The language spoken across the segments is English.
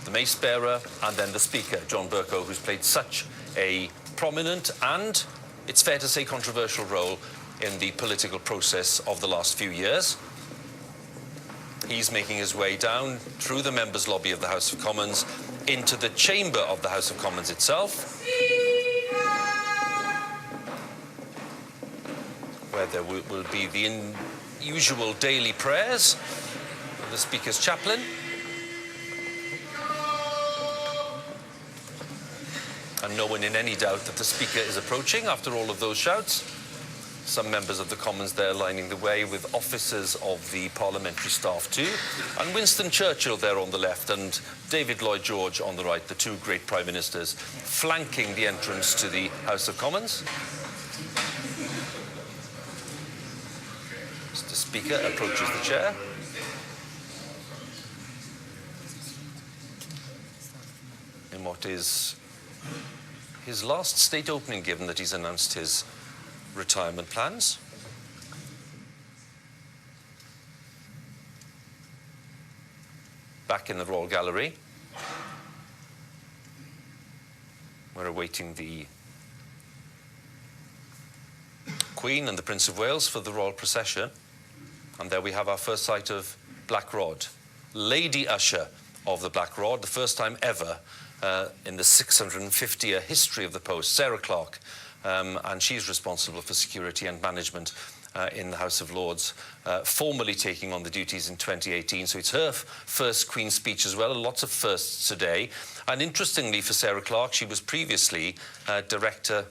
the mace bearer, and then the Speaker, John Bercow, who's played such a prominent and, it's fair to say, controversial role in the political process of the last few years. He's making his way down through the members' lobby of the House of Commons into the chamber of the House of Commons itself, where there will be the usual daily prayers of the Speaker's chaplain. And no one in any doubt that the Speaker is approaching after all of those shouts. Some members of the Commons there lining the way with officers of the parliamentary staff too. And Winston Churchill there on the left and David Lloyd George on the right, the two great Prime Ministers, flanking the entrance to the House of Commons. Mr. Speaker approaches the chair. In what is his last state opening, given that he's announced his retirement plans. Back in the Royal Gallery, we're awaiting the Queen and the Prince of Wales for the royal procession. And there we have our first sight of Black Rod, Lady Usher of the Black Rod, the first time ever in the 650-year history of the post, Sarah Clarke, and she's responsible for security and management in the House of Lords, formally taking on the duties in 2018. So it's her first Queen's speech as well, and lots of firsts today. And interestingly for Sarah Clarke, she was previously director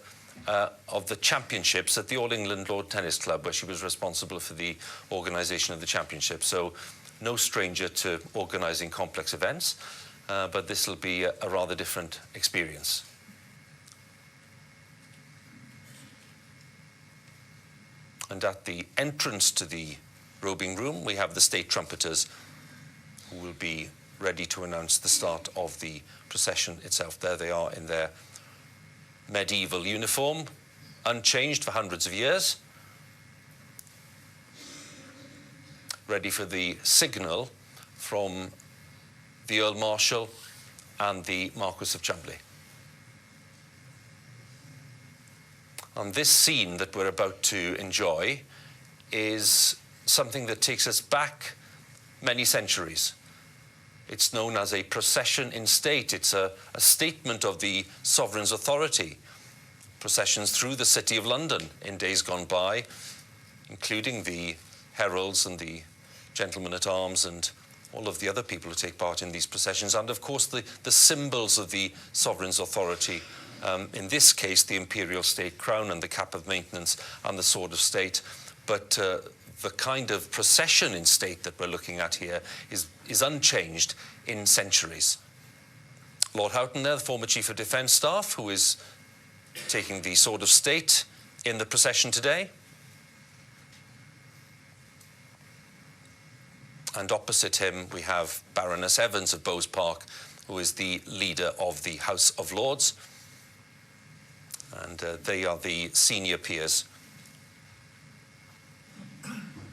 of the championships at the All England Lawn Tennis Club, where she was responsible for the organisation of the championship. So no stranger to organising complex events. But this will be a rather different experience. And at the entrance to the robing room, we have the state trumpeters who will be ready to announce the start of the procession itself. There they are in their medieval uniform, unchanged for hundreds of years, ready for the signal from the Earl Marshal and the Marquess of Cholmondeley. And this scene that we're about to enjoy is something that takes us back many centuries. It's known as a procession in state. It's a statement of the sovereign's authority. Processions through the City of London in days gone by, including the heralds and the gentlemen at arms and all of the other people who take part in these processions, and of course the symbols of the sovereign's authority, in this case the imperial state crown and the cap of maintenance and the sword of state. But the kind of procession in state that we're looking at here is unchanged in centuries. Lord Houghton there, the former Chief of Defence Staff, who is taking the sword of state in the procession today. And opposite him, we have Baroness Evans of Bowes Park, who is the leader of the House of Lords. And they are the senior peers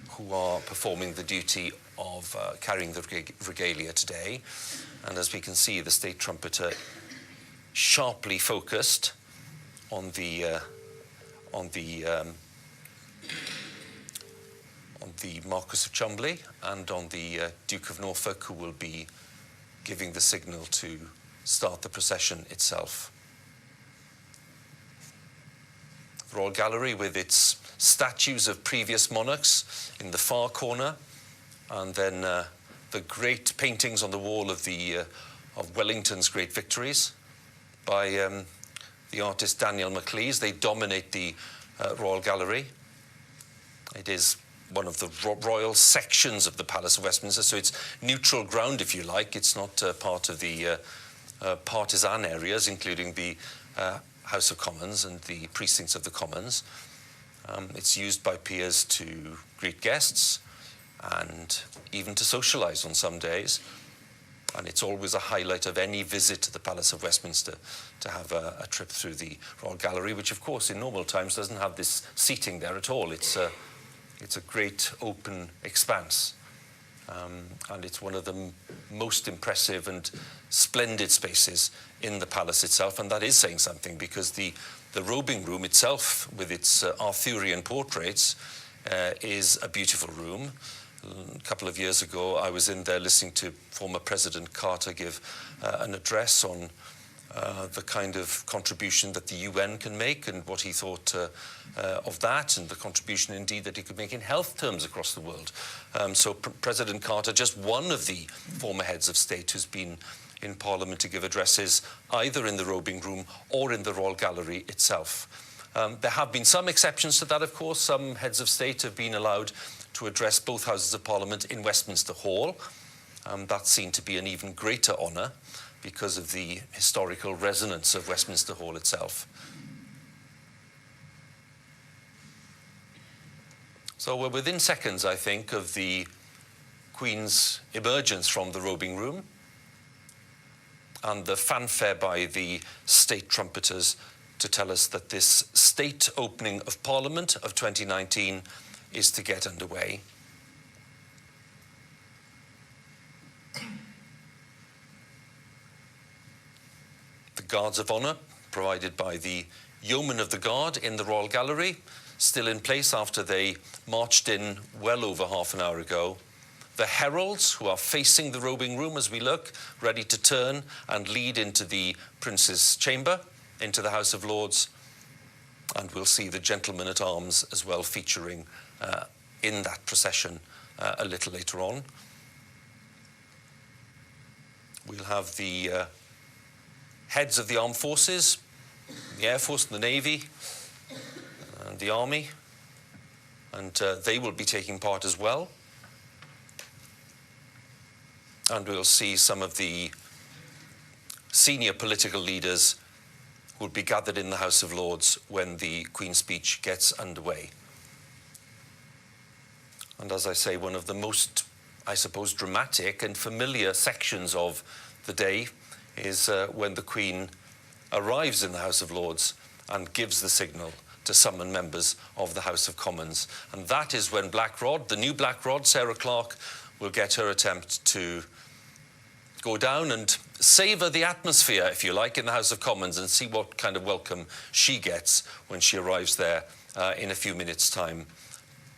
who are performing the duty of carrying the regalia today. And as we can see, the state trumpeter sharply focused on the Marquess of Cholmondeley and on the Duke of Norfolk, who will be giving the signal to start the procession itself. The Royal Gallery, with its statues of previous monarchs in the far corner, and then the great paintings on the wall of Wellington's great victories by the artist Daniel Maclise. They dominate the Royal Gallery. It is one of the royal sections of the Palace of Westminster, so it's neutral ground, if you like. It's not part of the partisan areas, including the House of Commons and the precincts of the Commons. It's used by peers to greet guests and even to socialise on some days. And it's always a highlight of any visit to the Palace of Westminster to have a trip through the Royal Gallery, which, of course, in normal times doesn't have this seating there at all. It's a great open expanse. And it's one of the most impressive and splendid spaces in the palace itself, and that is saying something, because the robing room itself, with its Arthurian portraits, is a beautiful room. A couple of years ago, I was in there listening to former President Carter give an address on the kind of contribution that the UN can make and what he thought of that, and the contribution indeed that he could make in health terms across the world. So President Carter, just one of the former heads of state who's been in Parliament to give addresses either in the robing room or in the Royal Gallery itself. There have been some exceptions to that, of course. Some heads of state have been allowed to address both Houses of Parliament in Westminster Hall. That's seen to be an even greater honour because of the historical resonance of Westminster Hall itself. So we're within seconds, I think, of the Queen's emergence from the robing room and the fanfare by the state trumpeters to tell us that this state opening of Parliament of 2019 is to get underway. The Guards of Honour, provided by the Yeomen of the Guard in the Royal Gallery, still in place after they marched in well over half an hour ago. The heralds, who are facing the robing room as we look, ready to turn and lead into the Prince's chamber, into the House of Lords. And we'll see the gentlemen at arms as well featuring in that procession a little later on. We'll have the heads of the armed forces, the Air Force and the Navy, and the Army, and they will be taking part as well. And we'll see some of the senior political leaders who will be gathered in the House of Lords when the Queen's speech gets underway. And as I say, one of the most, I suppose, dramatic and familiar sections of the day is when the Queen arrives in the House of Lords and gives the signal to summon members of the House of Commons. And that is when Black Rod, the new Black Rod, Sarah Clarke, will get her attempt to go down and savour the atmosphere, if you like, in the House of Commons and see what kind of welcome she gets when she arrives there in a few minutes' time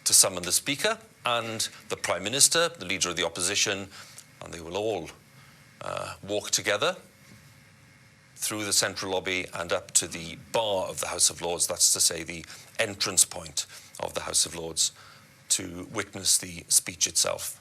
to summon the Speaker and the Prime Minister, the Leader of the Opposition, and they will all walk together through the central lobby and up to the bar of the House of Lords, that's to say the entrance point of the House of Lords, to witness the speech itself.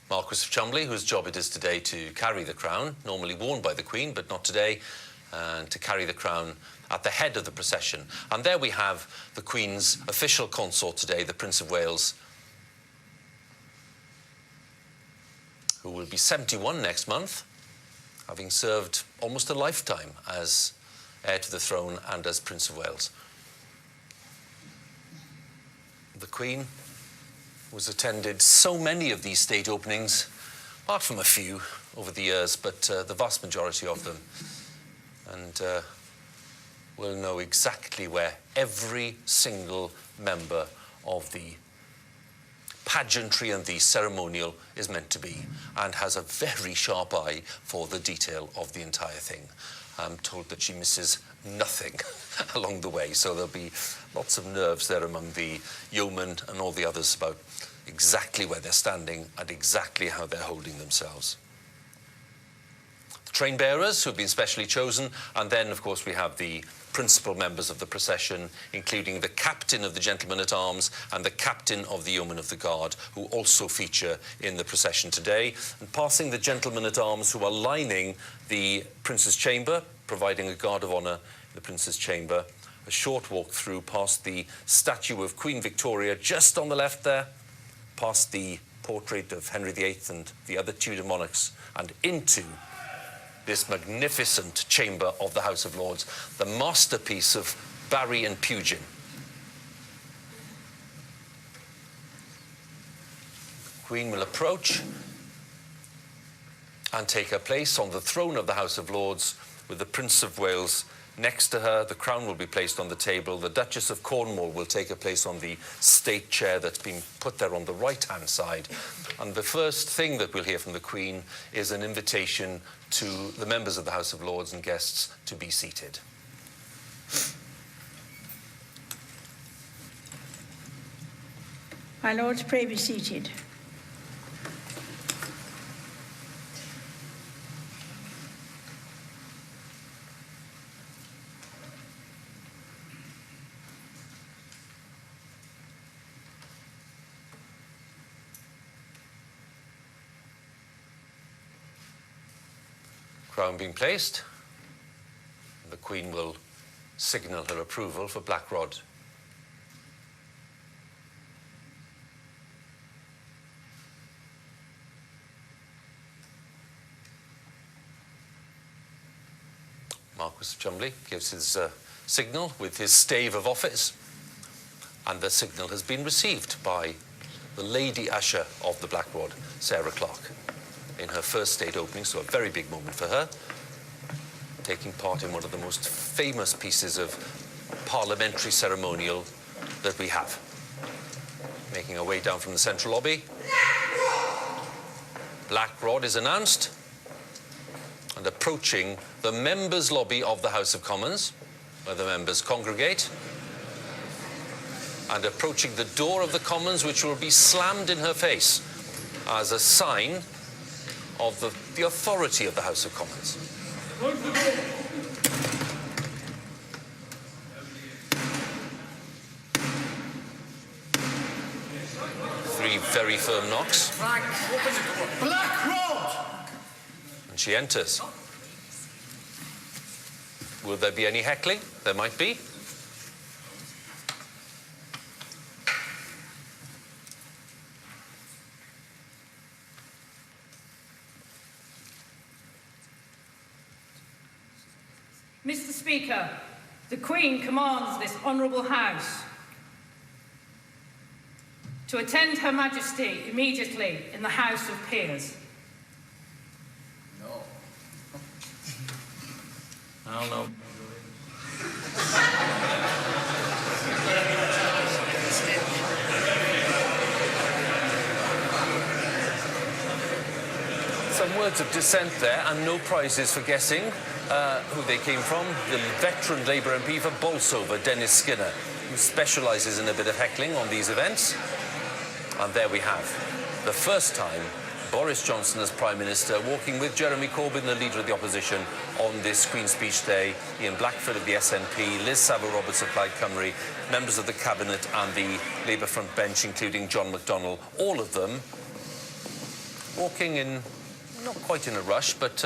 Marquis of Cholmondeley, whose job it is today to carry the crown, normally worn by the Queen, but not today, and to carry the crown at the head of the procession. And there we have the Queen's official consort today, the Prince of Wales, who will be 71 next month, having served almost a lifetime as heir to the throne and as Prince of Wales. The Queen was attended so many of these state openings, apart from a few over the years, but the vast majority of them. And will know exactly where every single member of the pageantry and the ceremonial is meant to be, and has a very sharp eye for the detail of the entire thing. I'm told that she misses nothing along the way, so there'll be lots of nerves there among the yeomen and all the others about exactly where they're standing and exactly how they're holding themselves. train bearers who've been specially chosen, and then, of course, we have the principal members of the procession, including the captain of the Gentlemen-at-Arms and the captain of the Yeomen of the Guard, who also feature in the procession today. And passing the Gentlemen-at-Arms who are lining the Prince's Chamber, providing a guard of honour in the Prince's Chamber, a short walk through past the statue of Queen Victoria just on the left there, past the portrait of Henry VIII and the other Tudor monarchs, and into this magnificent chamber of the House of Lords, the masterpiece of Barry and Pugin. Queen will approach and take her place on the throne of the House of Lords with the Prince of Wales next to her. The crown will be placed on the table. The Duchess of Cornwall will take her place on the state chair that's been put there on the right-hand side. And the first thing that we'll hear from the Queen is an invitation to the members of the House of Lords and guests to be seated. My lords, pray be seated. Crown being placed, the Queen will signal her approval for Black Rod. Marquis of Cholmondeley gives his signal with his stave of office, and the signal has been received by the Lady Usher of the Black Rod, Sarah Clark, in her first state opening, so a very big moment for her, taking part in one of the most famous pieces of parliamentary ceremonial that we have. Making her way down from the central lobby, Black Rod is announced, and approaching the members' lobby of the House of Commons, where the members congregate, and approaching the door of the Commons, which will be slammed in her face as a sign of the authority of the House of Commons. Three very firm knocks. Black Rod! And she enters. Will there be any heckling? There might be. Mr. Speaker, the Queen commands this honourable House to attend Her Majesty immediately in the House of Peers. No. I don't know. Some words of dissent there, and no prizes for guessing who they came from. The veteran Labour MP for Bolsover, Dennis Skinner, who specialises in a bit of heckling on these events. And there we have the first time Boris Johnson as Prime Minister walking with Jeremy Corbyn, the Leader of the Opposition, on this Queen's Speech Day. Ian Blackford of the SNP, Liz Savile-Roberts of Plaid Cymru, members of the Cabinet and the Labour front bench, including John McDonnell, all of them walking in, not quite in a rush, but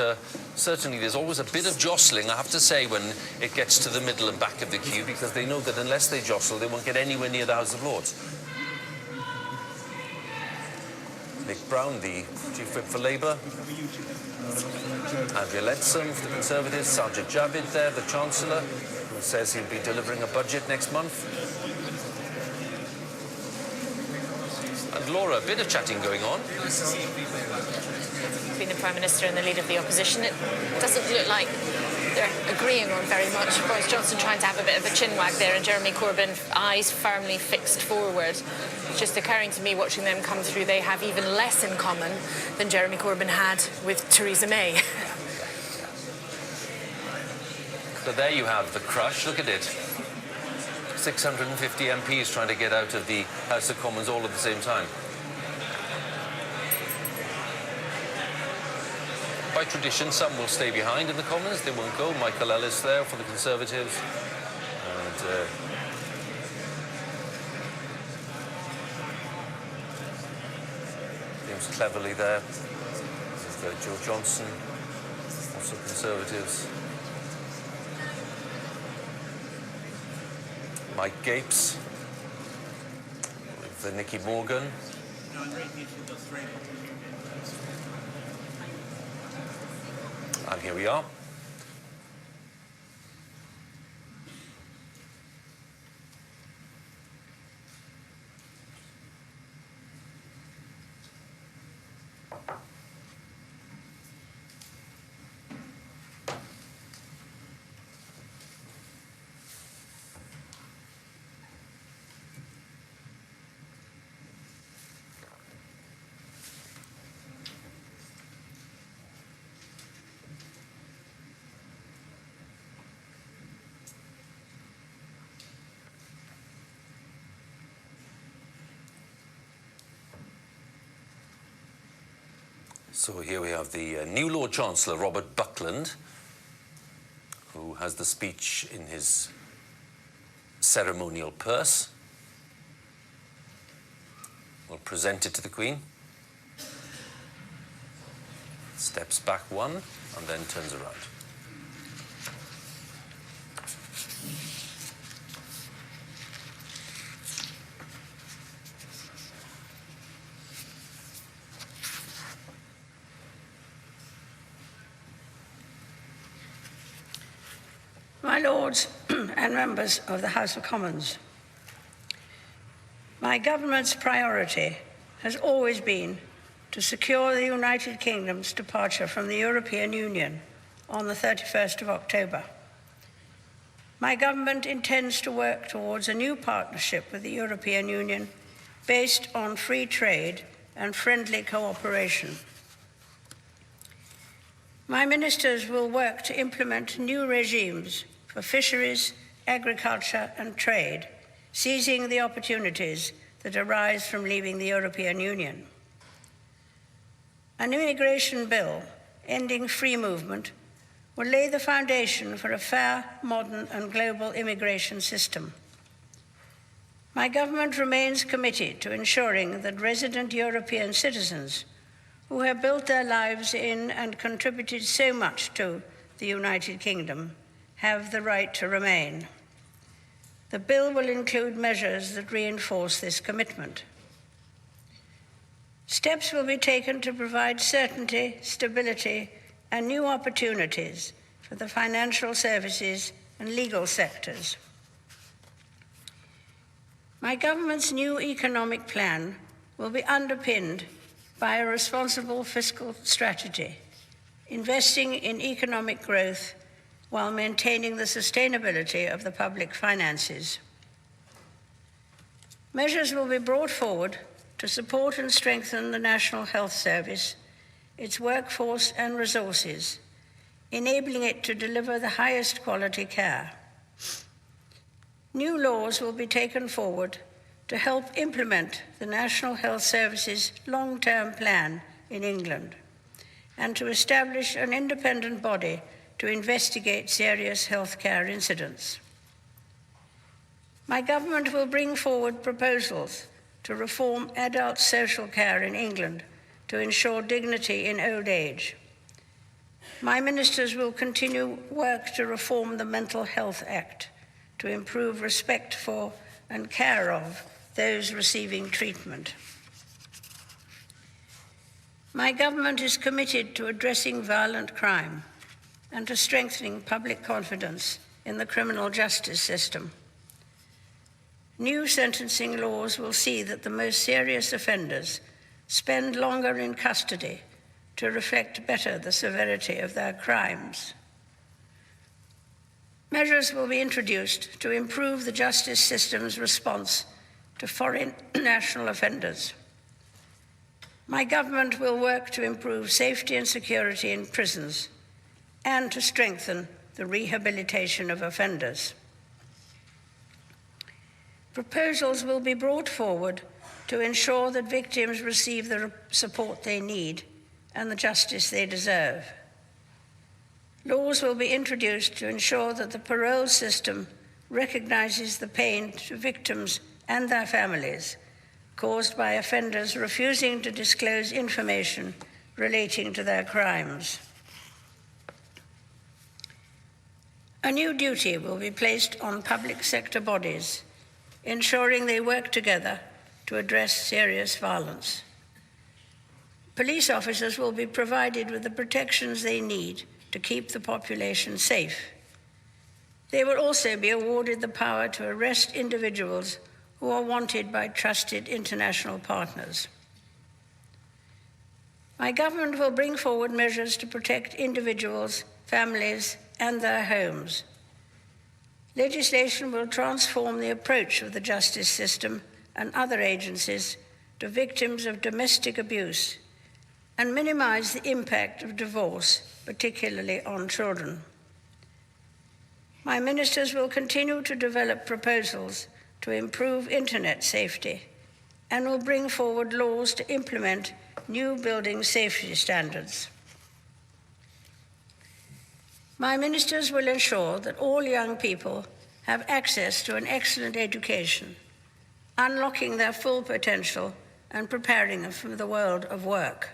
certainly there's always a bit of jostling, I have to say, when it gets to the middle and back of the queue, because they know that unless they jostle, they won't get anywhere near the House of Lords. Nick Brown, the Chief Whip for Labour, Andrea Leadsom for the Conservatives, Sajid Javid there, the Chancellor, who says he'll be delivering a budget next month. And Laura, a bit of chatting going on. Between the Prime Minister and the Leader of the Opposition, it doesn't look like they're agreeing on very much. Boris Johnson trying to have a bit of a chinwag there, and Jeremy Corbyn, eyes firmly fixed forward. It's just occurring to me, watching them come through, they have even less in common than Jeremy Corbyn had with Theresa May. So there you have the crush, look at it. 650 MPs trying to get out of the House of Commons all at the same time. by tradition, some will stay behind in the Commons. They won't go. Michael Ellis there for the Conservatives. And James Cleverly there. There's Joe Johnson, also Conservatives. Mike Gapes with Nicky Morgan. And here we are. So here we have the new Lord Chancellor, Robert Buckland, who has the speech in his ceremonial purse. We'll present it to the Queen. Steps back one and then turns around. My Lords and members of the House of Commons, my government's priority has always been to secure the United Kingdom's departure from the European Union on the 31st of October. My government intends to work towards a new partnership with the European Union based on free trade and friendly cooperation. My ministers will work to implement new regimes for fisheries, agriculture and trade, seizing the opportunities that arise from leaving the European Union. An immigration bill ending free movement will lay the foundation for a fair, modern and global immigration system. My government remains committed to ensuring that resident European citizens who have built their lives in and contributed so much to the United Kingdom have the right to remain. The bill will include measures that reinforce this commitment. Steps will be taken to provide certainty, stability, and new opportunities for the financial services and legal sectors. My government's new economic plan will be underpinned by a responsible fiscal strategy, investing in economic growth while maintaining the sustainability of the public finances. Measures will be brought forward to support and strengthen the National Health Service, its workforce and resources, enabling it to deliver the highest quality care. New laws will be taken forward to help implement the National Health Service's long-term plan in England and to establish an independent body to investigate serious healthcare incidents. My government will bring forward proposals to reform adult social care in England to ensure dignity in old age. My ministers will continue work to reform the Mental Health Act to improve respect for and care of those receiving treatment. My government is committed to addressing violent crime and to strengthening public confidence in the criminal justice system. New sentencing laws will see that the most serious offenders spend longer in custody to reflect better the severity of their crimes. Measures will be introduced to improve the justice system's response to foreign national offenders. My government will work to improve safety and security in prisons and to strengthen the rehabilitation of offenders. Proposals will be brought forward to ensure that victims receive the support they need and the justice they deserve. laws will be introduced to ensure that the parole system recognizes the pain to victims and their families caused by offenders refusing to disclose information relating to their crimes. A new duty will be placed on public sector bodies, ensuring they work together to address serious violence. Police officers will be provided with the protections they need to keep the population safe. They will also be awarded the power to arrest individuals who are wanted by trusted international partners. My government will bring forward measures to protect individuals, families, and their homes. Legislation will transform the approach of the justice system and other agencies to victims of domestic abuse and minimize the impact of divorce, particularly on children. My ministers will continue to develop proposals to improve internet safety and will bring forward laws to implement new building safety standards. My ministers will ensure that all young people have access to an excellent education, unlocking their full potential and preparing them for the world of work.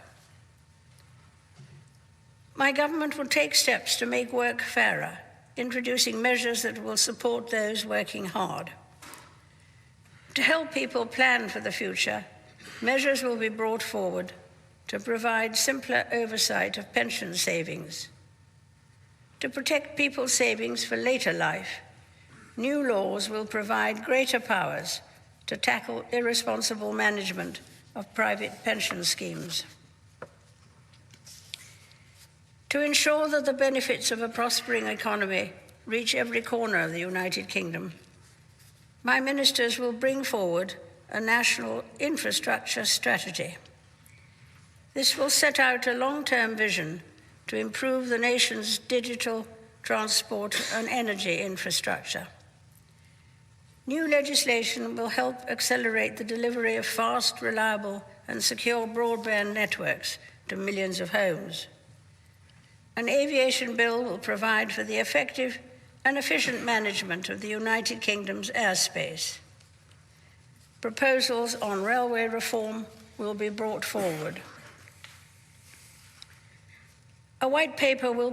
My government will take steps to make work fairer, introducing measures that will support those working hard. To help people plan for the future, measures will be brought forward to provide simpler oversight of pension savings. To protect people's savings for later life, new laws will provide greater powers to tackle irresponsible management of private pension schemes. To ensure that the benefits of a prospering economy reach every corner of the United Kingdom, my ministers will bring forward a national infrastructure strategy. This will set out a long-term vision to improve the nation's digital, transport, and energy infrastructure. New legislation will help accelerate the delivery of fast, reliable, and secure broadband networks to millions of homes. An aviation bill will provide for the effective and efficient management of the United Kingdom's airspace. Proposals on railway reform will be brought forward. A white paper will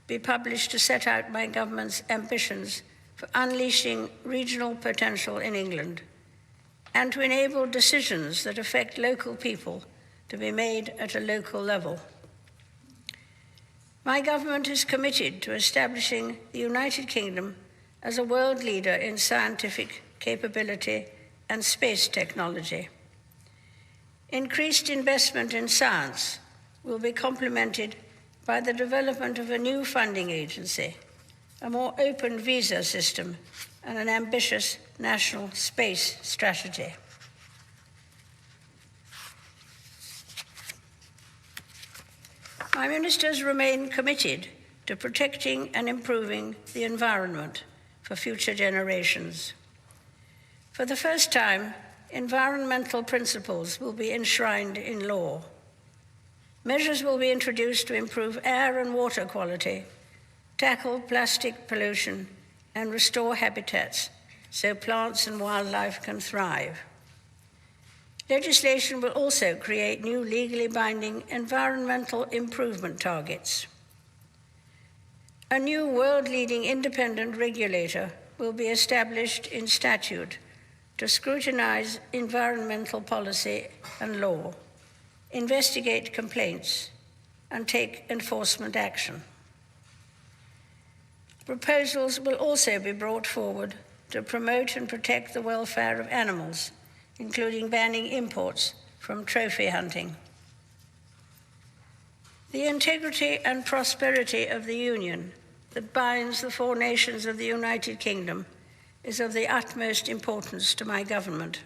be published to set out my government's ambitions for unleashing regional potential in England and to enable decisions that affect local people to be made at a local level. My government is committed to establishing the United Kingdom as a world leader in scientific capability and space technology. Increased investment in science will be complemented by the development of a new funding agency, a more open visa system, and an ambitious national space strategy. My ministers remain committed to protecting and improving the environment for future generations. For the first time, environmental principles will be enshrined in law. Measures will be introduced to improve air and water quality, tackle plastic pollution, and restore habitats so plants and wildlife can thrive. Legislation will also create new legally binding environmental improvement targets. A new world-leading independent regulator will be established in statute to scrutinize environmental policy and law, investigate complaints, and take enforcement action. Proposals will also be brought forward to promote and protect the welfare of animals, including banning imports from trophy hunting. The integrity and prosperity of the Union that binds the four nations of the United Kingdom is of the utmost importance to my government.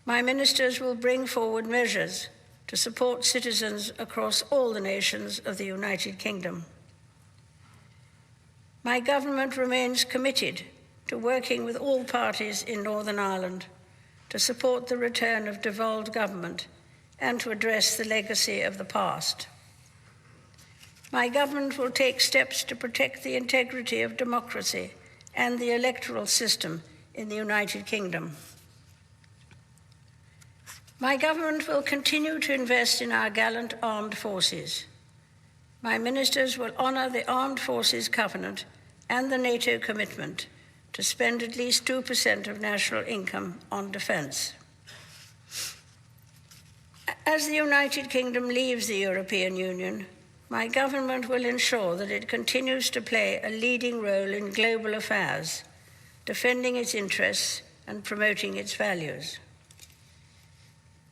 My ministers will bring forward measures to support citizens across all the nations of the United Kingdom. My government remains committed to working with all parties in Northern Ireland to support the return of devolved government and to address the legacy of the past. My government will take steps to protect the integrity of democracy and the electoral system in the United Kingdom. My government will continue to invest in our gallant armed forces. My ministers will honour the Armed Forces Covenant and the NATO commitment to spend at least 2% of national income on defence. As the United Kingdom leaves the European Union, my government will ensure that it continues to play a leading role in global affairs, defending its interests and promoting its values.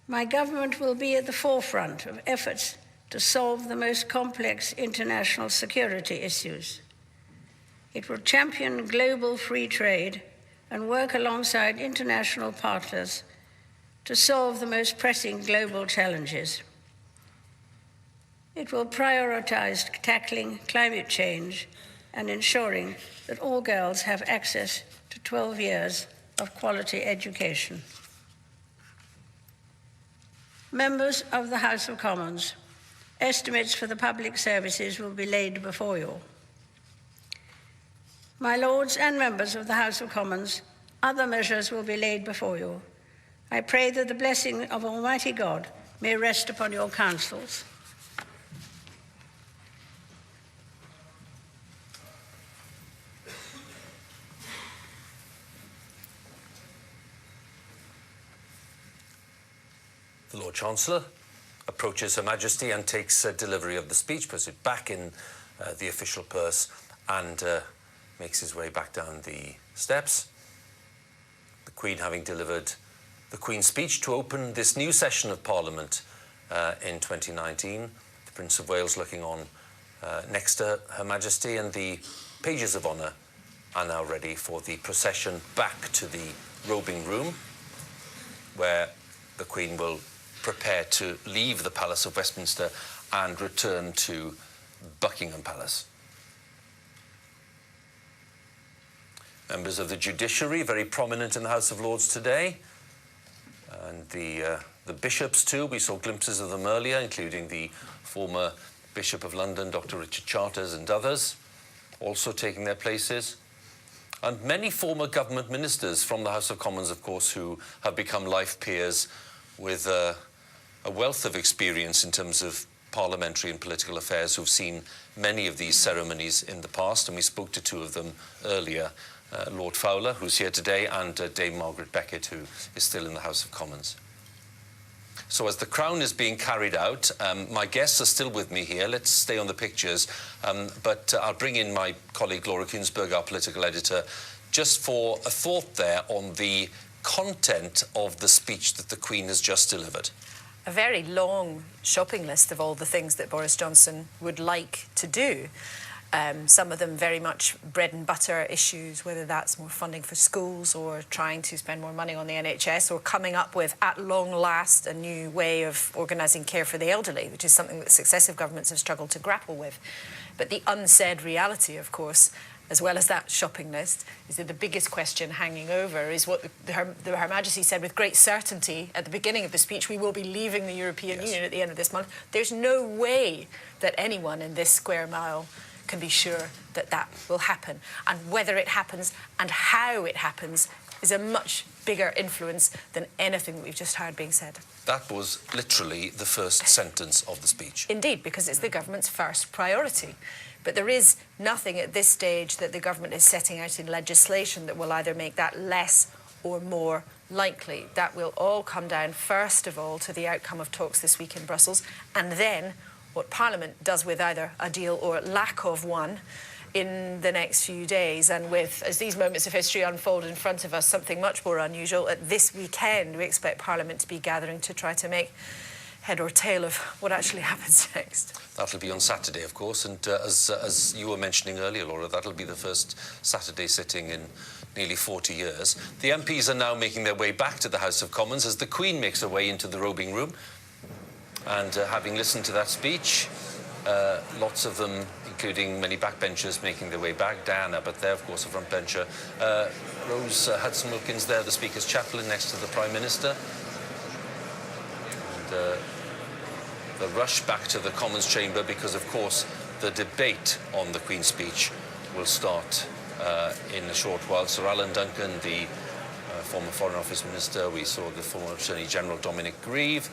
My government will be at the forefront of efforts to solve the most complex international security issues. It will champion global free trade and work alongside international partners to solve the most pressing global challenges. It will prioritize tackling climate change and ensuring that all girls have access to 12 years of quality education. Members of the House of Commons, estimates for the public services will be laid before you. My Lords and members of the House of Commons, other measures will be laid before you. I pray that the blessing of Almighty God may rest upon your councils. The Lord Chancellor approaches Her Majesty and takes delivery of the speech, puts it back in the official purse and makes his way back down the steps. The Queen having delivered the Queen's speech to open this new session of Parliament in 2019. The Prince of Wales looking on next to Her Majesty, and the pages of honour are now ready for the procession back to the robing room, where the Queen will prepare to leave the Palace of Westminster and return to Buckingham Palace. Members of the judiciary, very prominent in the House of Lords today, and the bishops too. We saw glimpses of them earlier, including the former Bishop of London, Dr. Richard Charters, and others, also taking their places. And many former government ministers from the House of Commons, of course, who have become life peers with a wealth of experience in terms of parliamentary and political affairs, who've seen many of these ceremonies in the past, and we spoke to two of them earlier, Lord Fowler, who's here today, and Dame Margaret Beckett, who is still in the House of Commons. So as the crown is being carried out, my guests are still with me here. Let's stay on the pictures, but I'll bring in my colleague Laura Kuensberg, our political editor, just for a thought there on the content of the speech that the Queen has just delivered. A very long shopping list of all the things that Boris Johnson would like to do. Some of them very much bread and butter issues, whether that's more funding for schools or trying to spend more money on the NHS, or coming up with, at long last, a new way of organising care for the elderly, which is something that successive governments have struggled to grapple with. But the unsaid reality, of course, as well as that shopping list, is that the biggest question hanging over is what Her Majesty said with great certainty at the beginning of the speech: we will be leaving the European Union at the end of this month. There's no way that anyone in this square mile can be sure that that will happen. And whether it happens and how it happens is a much bigger influence than anything that we've just heard being said. That was literally the first sentence of the speech. Indeed, because it's the government's first priority. But there is nothing at this stage that the government is setting out in legislation that will either make that less or more likely. That will all come down, first of all, to the outcome of talks this week in Brussels, and then what Parliament does with either a deal or lack of one in the next few days. And with, as these moments of history unfold in front of us, something much more unusual, at this weekend we expect Parliament to be gathering to try to make head or tail of what actually happens next. That'll be on Saturday, of course, and as you were mentioning earlier, Laura, that'll be the first Saturday sitting in nearly 40 years. The MPs are now making their way back to the House of Commons as the Queen makes her way into the robing room. And having listened to that speech, lots of them, including many backbenchers, making their way back. Diana, but there, of course, a frontbencher. Rose Hudson-Wilkins there, the Speaker's chaplain, next to the Prime Minister. And the rush back to the Commons chamber, because, of course, the debate on the Queen's speech will start in a short while. Sir Alan Duncan, the former Foreign Office Minister, we saw the former Attorney General Dominic Grieve,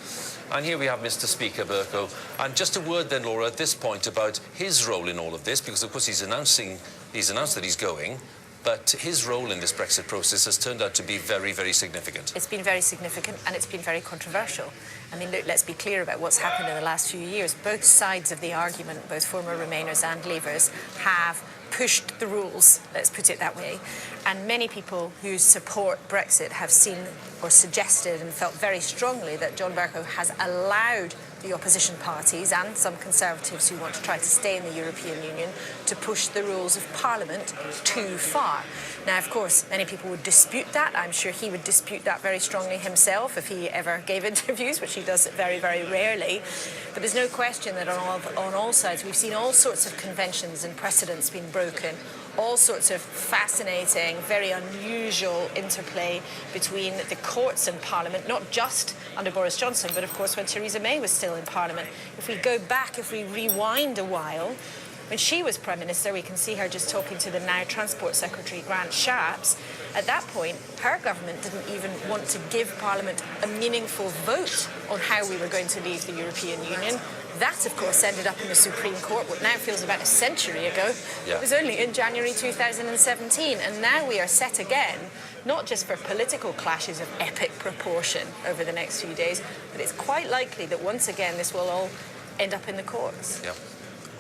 and here we have Mr Speaker Bercow. And just a word then, Laura, at this point about his role in all of this, because of course he's announced that he's going, but his role in this Brexit process has turned out to be very, very significant. It's been very significant and it's been very controversial. I mean, look, let's be clear about what's happened in the last few years. Both sides of the argument, both former Remainers and Leavers, have pushed the rules, let's put it that way. And many people who support Brexit have seen or suggested and felt very strongly that John Bercow has allowed the opposition parties and some Conservatives who want to try to stay in the European Union to push the rules of Parliament too far. Now, of course, many people would dispute that. I'm sure he would dispute that very strongly himself if he ever gave interviews, which he does very, very rarely. But there's no question that on all sides we've seen all sorts of conventions and precedents being broken, all sorts of fascinating, very unusual interplay between the courts and Parliament, not just under Boris Johnson, but of course when Theresa May was still in Parliament. If we go back, if we rewind a while, when she was Prime Minister, we can see her just talking to the now Transport Secretary, Grant Shapps. At that point, her government didn't even want to give Parliament a meaningful vote on how we were going to leave the European Union. That, of course, ended up in the Supreme Court, what now feels about a century ago. Yeah. It was only in January 2017, and now we are set again, not just for political clashes of epic proportion over the next few days, but it's quite likely that once again this will all end up in the courts. Yeah.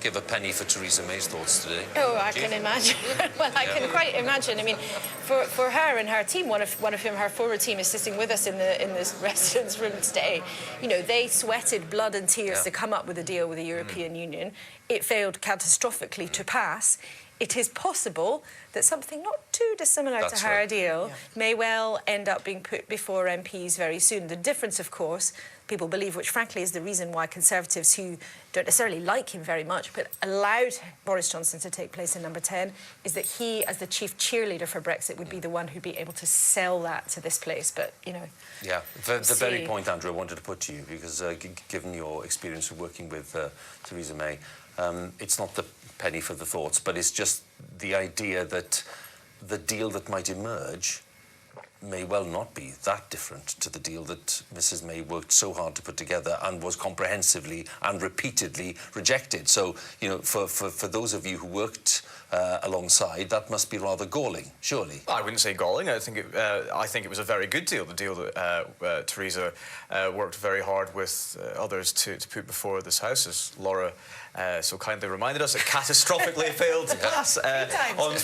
Give a penny for Theresa May's thoughts today. Oh, I can imagine. Well, I can quite imagine. I mean, for her and her team, one of whom her former team is sitting with us in this residence room today. You know, they sweated blood and tears to come up with a deal with the European Union. It failed catastrophically to pass. It is possible that something not too dissimilar That's to her right. deal may well end up being put before MPs very soon. The difference, of course, people believe, which frankly is the reason why Conservatives who don't necessarily like him very much, but allowed Boris Johnson to take place in number 10, is that he, as the chief cheerleader for Brexit, would be the one who'd be able to sell that to this place. But, you know... Yeah, the very point, Andrew, I wanted to put to you, because given your experience of working with Theresa May, it's not the penny for the thoughts, but it's just the idea that the deal that might emerge may well not be that different to the deal that Mrs May worked so hard to put together and was comprehensively and repeatedly rejected. So, you know, for those of you who worked alongside, that must be rather galling, surely. I wouldn't say galling. I think it was a very good deal, the deal that Theresa worked very hard with others to put before this House, as Laura so kindly reminded us. It catastrophically failed to pass on